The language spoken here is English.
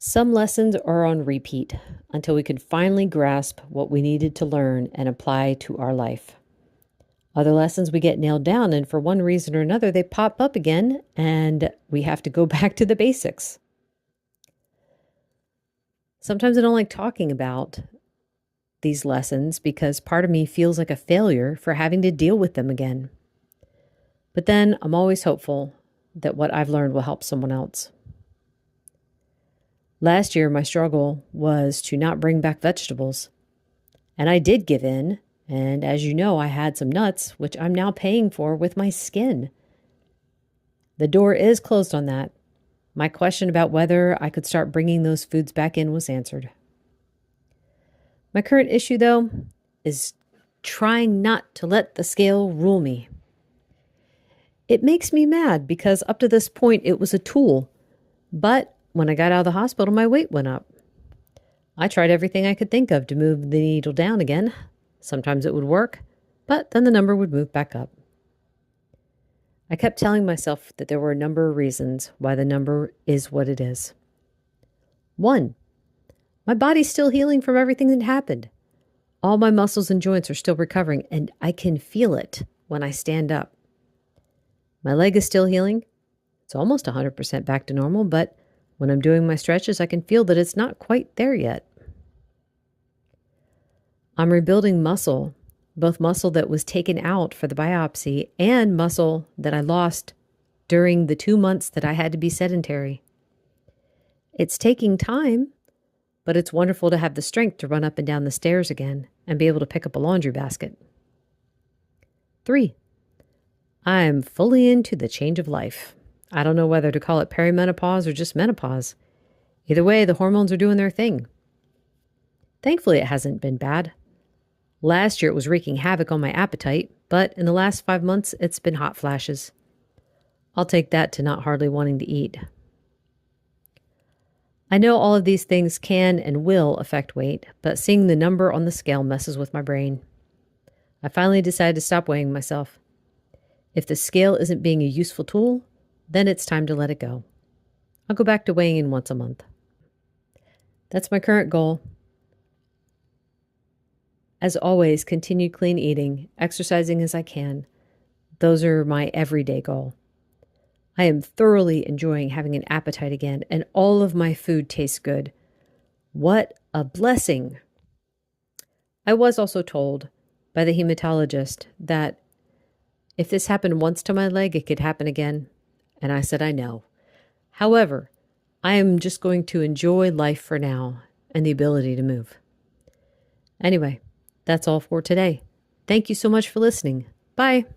Some lessons are on repeat until we could finally grasp what we needed to learn and apply to our life. Other lessons we get nailed down, and for one reason or another, they pop up again, and we have to go back to the basics. Sometimes I don't like talking about these lessons because part of me feels like a failure for having to deal with them again. But then I'm always hopeful that what I've learned will help someone else. Last year, my struggle was to not bring back vegetables. And I did give in. And as you know, I had some nuts, which I'm now paying for with my skin. The door is closed on that. My question about whether I could start bringing those foods back in was answered. My current issue, though, is trying not to let the scale rule me. It makes me mad because up to this point, it was a tool. But when I got out of the hospital, my weight went up. I tried everything I could think of to move the needle down again. Sometimes it would work, but then the number would move back up. I kept telling myself that there were a number of reasons why the number is what it is. 1, my body's still healing from everything that happened. All my muscles and joints are still recovering, and I can feel it when I stand up. My leg is still healing. It's almost 100% back to normal, but when I'm doing my stretches, I can feel that it's not quite there yet. I'm rebuilding muscle, both muscle that was taken out for the biopsy and muscle that I lost during the 2 months that I had to be sedentary. It's taking time, but it's wonderful to have the strength to run up and down the stairs again and be able to pick up a laundry basket. 3, I'm fully into the change of life. I don't know whether to call it perimenopause or just menopause. Either way, the hormones are doing their thing. Thankfully, it hasn't been bad. Last year, it was wreaking havoc on my appetite, but in the last 5 months, it's been hot flashes. I'll take that to not hardly wanting to eat. I know all of these things can and will affect weight, but seeing the number on the scale messes with my brain. I finally decided to stop weighing myself. If the scale isn't being a useful tool, then it's time to let it go. I'll go back to weighing in once a month. That's my current goal. As always, continue clean eating, exercising as I can. Those are my everyday goal. I am thoroughly enjoying having an appetite again, and all of my food tastes good. What a blessing! I was also told by the hematologist that if this happened once to my leg, it could happen again. And I said, I know. However, I am just going to enjoy life for now and the ability to move. Anyway, that's all for today. Thank you so much for listening. Bye.